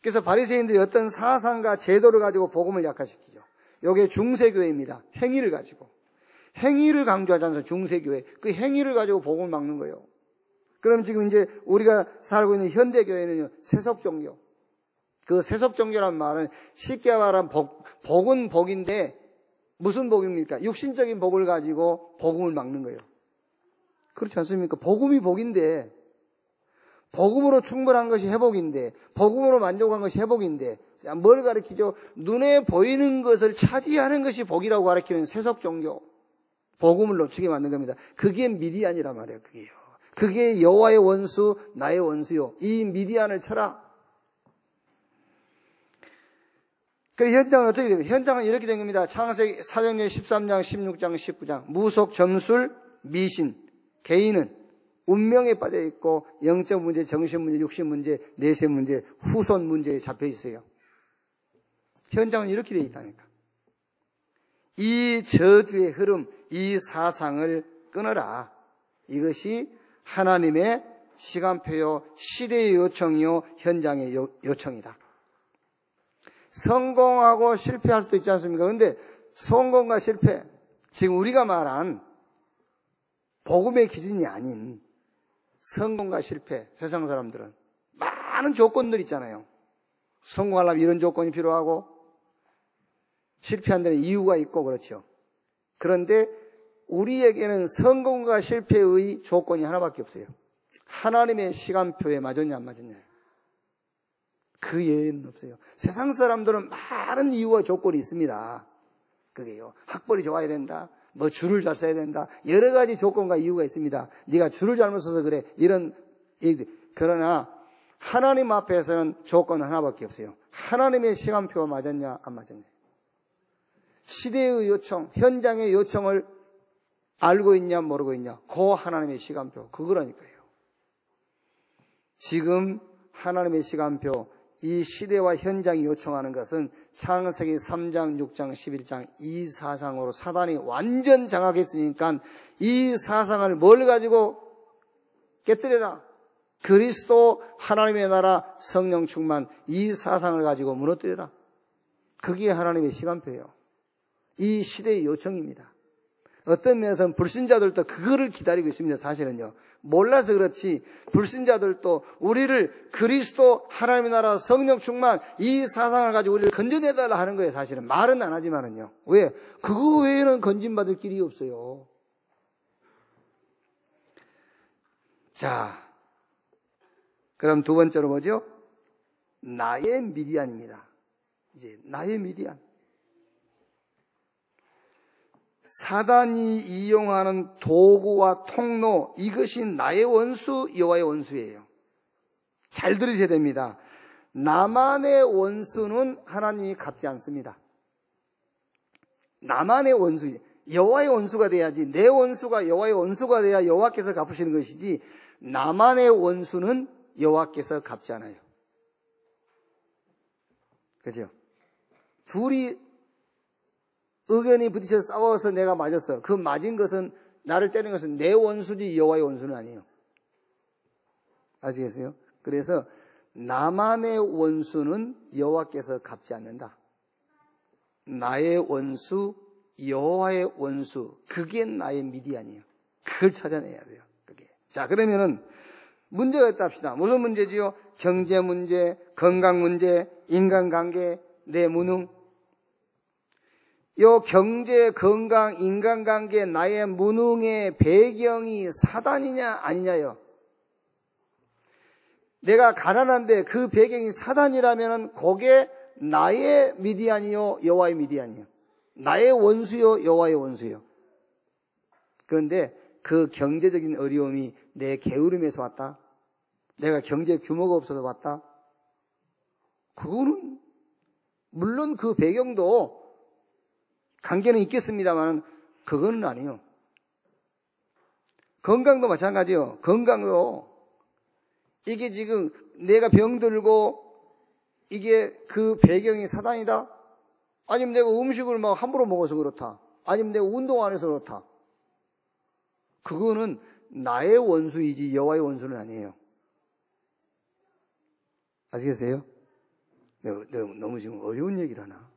그래서 바리새인들이 어떤 사상과 제도를 가지고 복음을 약화시키죠. 요게 중세교회입니다. 행위를 가지고. 행위를 강조하지 않아서 중세교회. 그 행위를 가지고 복음을 막는 거예요. 그럼 지금 이제 우리가 살고 있는 현대교회는요, 세속종교. 그 세속종교란 말은 쉽게 말하면 복은 복인데 무슨 복입니까? 육신적인 복을 가지고 복음을 막는 거예요. 그렇지 않습니까? 복음이 복인데 복음으로 충분한 것이 회복인데 복음으로 만족한 것이 회복인데 뭘 가르치죠? 눈에 보이는 것을 차지하는 것이 복이라고 가르치는 세속종교. 복음을 놓치게 만든 겁니다. 그게 미디안이란 말이에요. 그게요. 그게 여호와의 원수, 나의 원수요. 이 미디안을 쳐라. 그 현장은 어떻게 됩니까? 현장은 이렇게 된 겁니다. 창세기 사도행전 13장, 16장, 19장. 무속, 점술, 미신, 개인은 운명에 빠져 있고 영적 문제, 정신 문제, 육신 문제, 내세 문제, 후손 문제에 잡혀 있어요. 현장은 이렇게 되어 있다니까. 이 저주의 흐름, 이 사상을 끊어라. 이것이 하나님의 시간표요, 시대의 요청이요, 현장의 요청이다. 성공하고 실패할 수도 있지 않습니까? 그런데 성공과 실패, 지금 우리가 말한 복음의 기준이 아닌 성공과 실패, 세상 사람들은 많은 조건들 있잖아요. 성공하려면 이런 조건이 필요하고 실패한 데는 이유가 있고 그렇죠. 그런데 우리에게는 성공과 실패의 조건이 하나밖에 없어요. 하나님의 시간표에 맞았냐 안 맞았냐. 그 예는 없어요. 세상 사람들은 많은 이유와 조건이 있습니다. 그게요. 학벌이 좋아야 된다. 뭐 줄을 잘 써야 된다. 여러 가지 조건과 이유가 있습니다. 네가 줄을 잘못 써서 그래. 이런 얘기들. 그러나 하나님 앞에서는 조건은 하나밖에 없어요. 하나님의 시간표가 맞았냐 안 맞았냐. 시대의 요청, 현장의 요청을 알고 있냐 모르고 있냐. 그 하나님의 시간표. 그거라니까요. 지금 하나님의 시간표, 이 시대와 현장이 요청하는 것은 창세기 3장, 6장, 11장 이 사상으로 사단이 완전 장악했으니까 이 사상을 뭘 가지고 깨뜨려라. 그리스도, 하나님의 나라, 성령 충만 이 사상을 가지고 무너뜨려라. 그게 하나님의 시간표예요. 이 시대의 요청입니다. 어떤 면에서는 불신자들도 그거를 기다리고 있습니다. 사실은요. 몰라서 그렇지 불신자들도 우리를 그리스도 하나님의 나라 성령 충만 이 사상을 가지고 우리를 건져내달라 하는 거예요. 사실은 말은 안 하지만은요. 왜? 그거 외에는 건진받을 길이 없어요. 자, 그럼 두 번째로 뭐죠? 나의 미디안입니다. 이제 나의 미디안. 사단이 이용하는 도구와 통로, 이것이 나의 원수, 여호와의 원수예요. 잘 들으셔야 됩니다. 나만의 원수는 하나님이 갚지 않습니다. 나만의 원수, 여호와의 원수가 돼야지, 내 원수가 여호와의 원수가 돼야 여호와께서 갚으시는 것이지, 나만의 원수는 여호와께서 갚지 않아요. 그죠? 둘이 의견이 부딪혀 싸워서 내가 맞았어. 그 맞은 것은, 나를 때리는 것은 내 원수지 여호와의 원수는 아니에요. 아시겠어요? 그래서 나만의 원수는 여호와께서 갚지 않는다. 나의 원수, 여호와의 원수, 그게 나의 미디안이에요. 그걸 찾아내야 돼요. 그게. 자, 그러면은 문제가 있다 합시다. 무슨 문제지요? 경제 문제, 건강 문제, 인간관계, 내 무능. 요 경제, 건강, 인간관계, 나의 무능의 배경이 사단이냐 아니냐요. 내가 가난한데 그 배경이 사단이라면은 그게 나의 미디안이요, 여호와의 미디안이요. 나의 원수요, 여호와의 원수요. 그런데 그 경제적인 어려움이 내 게으름에서 왔다. 내가 경제 규모가 없어서 왔다. 그거는 물론 그 배경도 관계는 있겠습니다만 그거는 아니에요. 건강도 마찬가지요. 건강도 이게 지금 내가 병들고 이게 그 배경이 사단이다? 아니면 내가 음식을 막 함부로 먹어서 그렇다. 아니면 내가 운동 안 해서 그렇다. 그거는 나의 원수이지 여호와의 원수는 아니에요. 아시겠어요? 내가 너무 지금 어려운 얘기를 하나?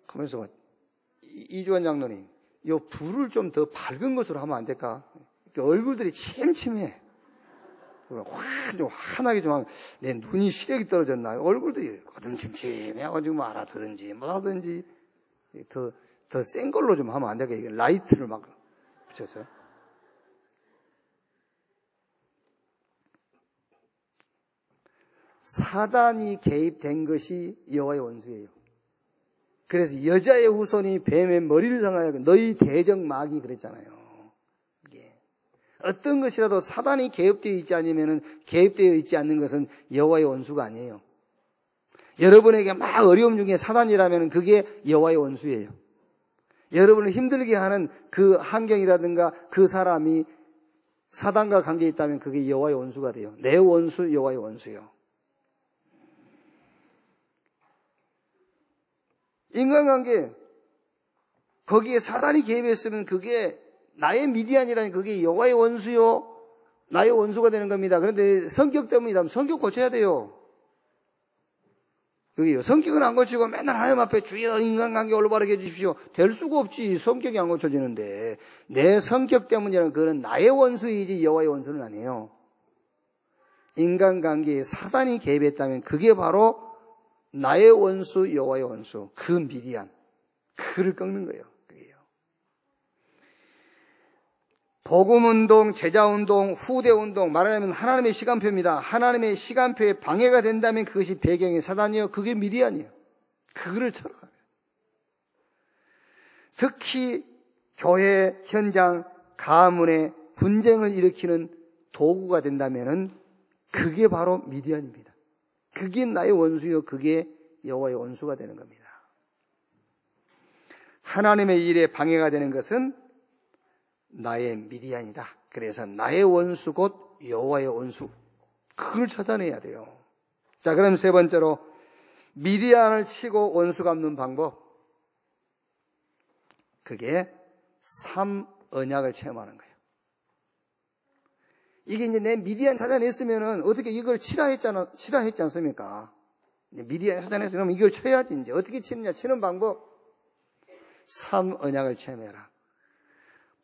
가면서 봐. 이주환 장로님, 이 불을 좀 더 밝은 것으로 하면 안 될까? 얼굴들이 침침해. 좀 환하게 좀 하면 내 눈이 시력이 떨어졌나? 얼굴들이 어둠침침해가지고 뭐 알아듣든지 뭐 하든지 더 센 걸로 좀 하면 안 될까? 이게 라이트를 막 붙여서. 사단이 개입된 것이 여호와의 원수예요. 그래서 여자의 후손이 뱀의 머리를 상하여 너희 대적마귀 그랬잖아요. 이게 어떤 것이라도 사단이 개입되어 있지 않으면은 개입되어 있지 않는 것은 여호와의 원수가 아니에요. 여러분에게 막 어려움 중에 사단이라면 그게 여호와의 원수예요. 여러분을 힘들게 하는 그 환경이라든가 그 사람이 사단과 관계에 있다면 그게 여호와의 원수가 돼요. 내 원수, 여호와의 원수요. 인간관계, 거기에 사단이 개입했으면 그게 나의 미디안이라니 그게 여호와의 원수요, 나의 원수가 되는 겁니다. 그런데 성격 때문이라면 성격 고쳐야 돼요. 그게요. 성격은 안 고치고 맨날 하나님 앞에 주여 인간관계 올바르게 해주십시오. 될 수가 없지. 성격이 안 고쳐지는데. 내 성격 때문이라는 그거는 나의 원수이지 여호와의 원수는 아니에요. 인간관계에 사단이 개입했다면 그게 바로 나의 원수, 여호와의 원수, 그 미디안, 그를 꺾는 거예요. 그게요. 복음운동, 제자운동, 후대운동, 말하자면 하나님의 시간표입니다. 하나님의 시간표에 방해가 된다면 그것이 배경의 사단이요, 그게 미디안이에요. 그거를 쳐나가요. 특히 교회 현장, 가문에 분쟁을 일으키는 도구가 된다면 그게 바로 미디안입니다. 그게 나의 원수요, 그게 여호와의 원수가 되는 겁니다. 하나님의 일에 방해가 되는 것은 나의 미디안이다. 그래서 나의 원수 곧 여호와의 원수, 그걸 찾아내야 돼요. 자, 그럼 세 번째로 미디안을 치고 원수 갚는 방법, 그게 삼언약을 체험하는 거예요. 이게 이제 내 미디안 찾아냈으면은 어떻게 이걸 치라 했지 않습니까? 미디안 찾아냈으면 이걸 쳐야지 이제. 어떻게 치느냐? 치는 방법. 삼언약을 체험해라.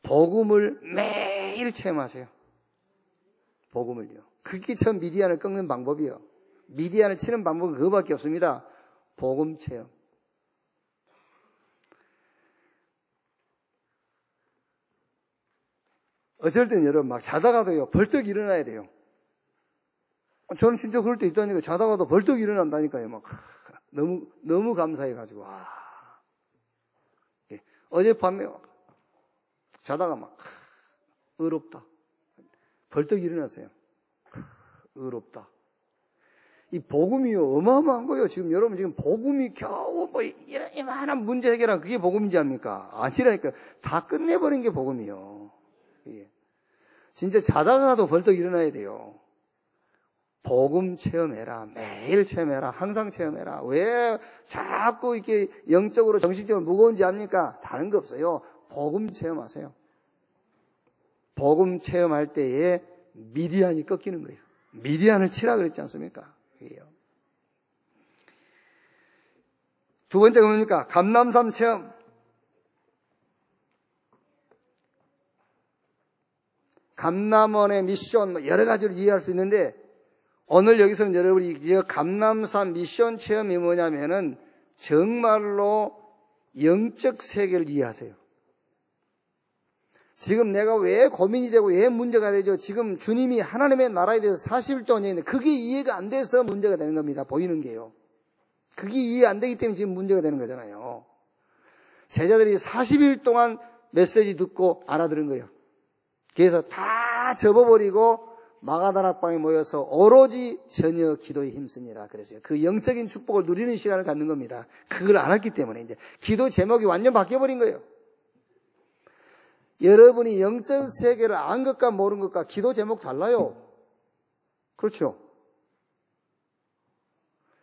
복음을 매일 체험하세요. 복음을요. 그게 전 미디안을 꺾는 방법이요. 미디안을 치는 방법은 그거밖에 없습니다. 복음 체험. 어쩔 땐 여러분 막 자다가도요, 벌떡 일어나야 돼요. 저는 진짜 그럴 때 있다니까. 자다가도 벌떡 일어난다니까요. 막 너무 감사해가지고. 와. 어젯밤에 자다가 막 의롭다. 벌떡 일어났어요. 의롭다. 이 복음이요, 어마어마한 거예요. 지금 여러분, 지금 복음이 겨우 뭐 이만한 문제 해결한 그게 복음인지 압니까? 아니라니까. 다 끝내버린 게 복음이요. 예. 진짜 자다가도 벌떡 일어나야 돼요. 복음 체험해라. 매일 체험해라. 항상 체험해라. 왜 자꾸 이렇게 영적으로, 정신적으로 무거운지 압니까? 다른 거 없어요. 복음 체험하세요. 복음 체험할 때에 미디안이 꺾이는 거예요. 미디안을 치라 그랬지 않습니까? 그게요. 두 번째가 뭡니까? 감람산 체험. 감람원의 미션, 여러 가지로 이해할 수 있는데, 오늘 여기서는 여러분이 이 감람산 미션 체험이 뭐냐면은, 정말로 영적 세계를 이해하세요. 지금 내가 왜 고민이 되고 왜 문제가 되죠? 지금 주님이 하나님의 나라에 대해서 40일 동안 얘기했는데 그게 이해가 안 돼서 문제가 되는 겁니다. 보이는 게요. 그게 이해 안 되기 때문에 지금 문제가 되는 거잖아요. 제자들이 40일 동안 메시지 듣고 알아들은 거예요. 그래서 다 접어버리고 마가다락방에 모여서 오로지 전혀 기도에 힘쓰니라 그랬어요. 그 영적인 축복을 누리는 시간을 갖는 겁니다. 그걸 알았기 때문에 이제 기도 제목이 완전 바뀌어버린 거예요. 여러분이 영적 세계를 안 것과 모르는 것과 기도 제목 달라요. 그렇죠?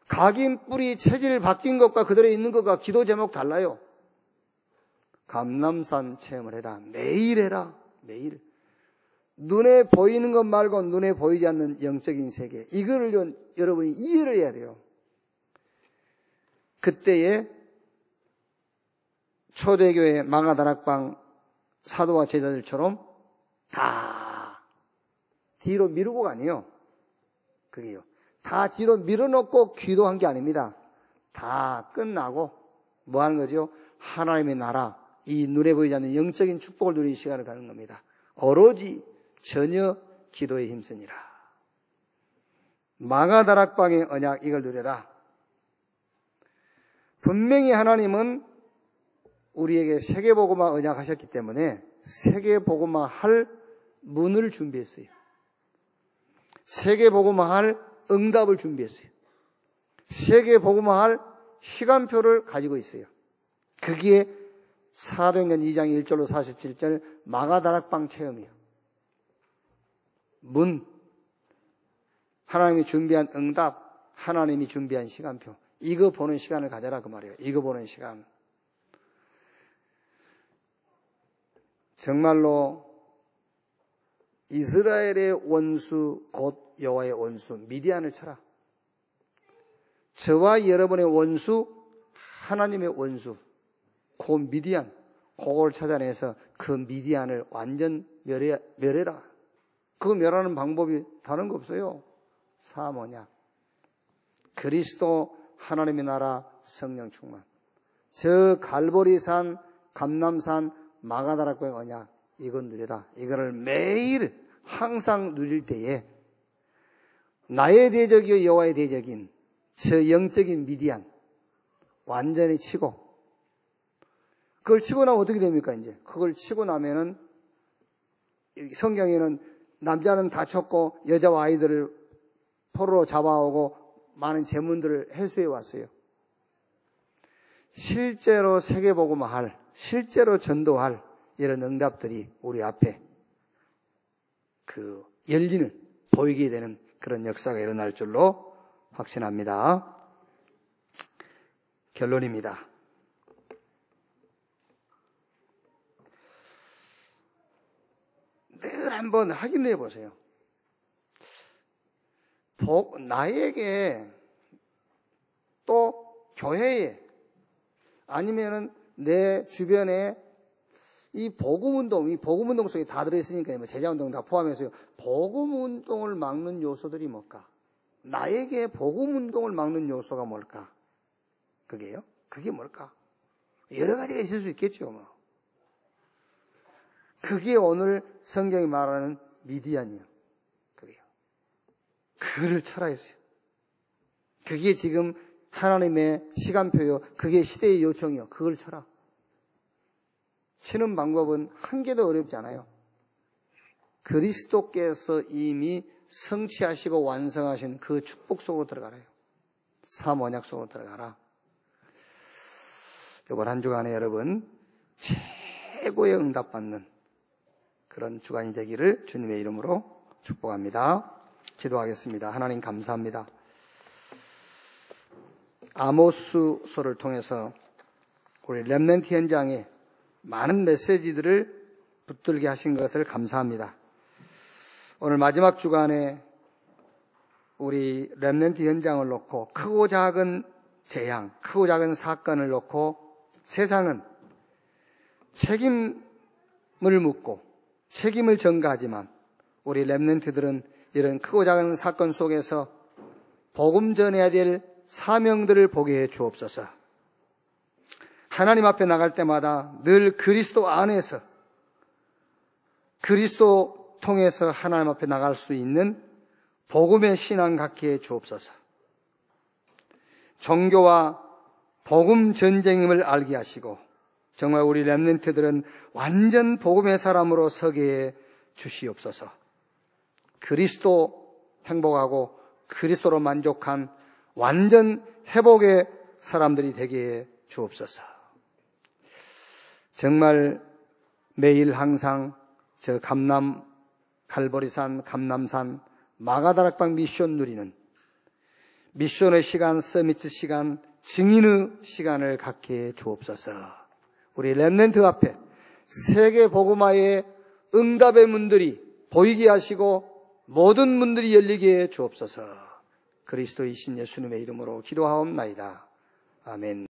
각인 뿌리 체질 바뀐 것과 그대로 있는 것과 기도 제목 달라요. 감람산 체험을 해라. 매일 해라. 매일. 눈에 보이는 것 말고 눈에 보이지 않는 영적인 세계. 이거를 여러분이 이해를 해야 돼요. 그때에 초대교회 마가다락방 사도와 제자들처럼 다 뒤로 미루고가 아니에요. 그게요. 다 뒤로 밀어놓고 기도한 게 아닙니다. 다 끝나고 뭐 하는 거죠? 하나님의 나라, 이 눈에 보이지 않는 영적인 축복을 누리는 시간을 갖는 겁니다. 오로지 전혀 기도에 힘쓰니라. 마가다락방의 언약 이걸 누려라. 분명히 하나님은 우리에게 세계복음화 언약하셨기 때문에 세계복음화 할 문을 준비했어요. 세계복음화 할 응답을 준비했어요. 세계복음화 할 시간표를 가지고 있어요. 그게 사도행전 2장 1절로 47절 마가다락방 체험이에요. 문, 하나님이 준비한 응답, 하나님이 준비한 시간표. 이거 보는 시간을 가져라 그 말이에요. 이거 보는 시간. 정말로 이스라엘의 원수 곧 여호와의 원수 미디안을 쳐라. 저와 여러분의 원수 하나님의 원수 그 미디안 그걸 찾아내서 그 미디안을 완전 멸해라. 그 멸하는 방법이 다른 거 없어요. 사모냐 그리스도 하나님의 나라 성령 충만. 저 갈보리산 감람산 마가다락방의 언약 이건 누려라. 이거를 매일 항상 누릴 때에 나의 대적이요 여호와의 대적인 저 영적인 미디안 완전히 치고 그걸 치고 나면 어떻게 됩니까? 이제 그걸 치고 나면은 성경에는 남자는 다쳤고 여자와 아이들을 포로로 잡아오고 많은 재문들을 해소해 왔어요. 실제로 세계복음화할 실제로 전도할 이런 응답들이 우리 앞에 열리는 보이게 되는 그런 역사가 일어날 줄로 확신합니다. 결론입니다. 늘 한번 확인해 보세요. 나에게 또 교회에 아니면은 내 주변에 이 복음운동 속에 다 들어있으니까 뭐 제자운동 다 포함해서요. 복음운동을 막는 요소들이 뭘까? 나에게 복음운동을 막는 요소가 뭘까? 그게요? 그게 뭘까? 여러 가지가 있을 수 있겠죠, 뭐. 그게 오늘 성경이 말하는 미디안이에요. 그게요. 그를 쳐라 했어요. 그게 지금 하나님의 시간표요. 그게 시대의 요청이요. 그걸 쳐라. 치는 방법은 한 개도 어렵지 않아요. 그리스도께서 이미 성취하시고 완성하신 그 축복 속으로 들어가래요. 사모언약 속으로 들어가라. 이번 한 주간에 여러분 최고의 응답받는 그런 주간이 되기를 주님의 이름으로 축복합니다. 기도하겠습니다. 하나님 감사합니다. 아모스서를 통해서 우리 렘넌트 현장에 많은 메시지들을 붙들게 하신 것을 감사합니다. 오늘 마지막 주간에 우리 렘넌트 현장을 놓고 크고 작은 재앙, 크고 작은 사건을 놓고 세상은 책임을 묻고 책임을 전가하지만 우리 렘넌트들은 이런 크고 작은 사건 속에서 복음 전해야 될 사명들을 보게 해 주옵소서. 하나님 앞에 나갈 때마다 늘 그리스도 안에서 그리스도 통해서 하나님 앞에 나갈 수 있는 복음의 신앙 갖게 해 주옵소서. 종교와 복음 전쟁임을 알게 하시고 정말 우리 렘넌트들은 완전 복음의 사람으로 서게 해 주시옵소서. 그리스도 행복하고 그리스도로 만족한 완전 회복의 사람들이 되게 해 주옵소서. 정말 매일 항상 저 감남 갈보리산, 감남산, 마가다락방 미션 누리는 미션의 시간, 서미트 시간, 증인의 시간을 갖게 해 주옵소서. 우리 렘넌트 앞에 세계 복음화의 응답의 문들이 보이게 하시고 모든 문들이 열리게 해 주옵소서. 그리스도이신 예수님의 이름으로 기도하옵나이다. 아멘.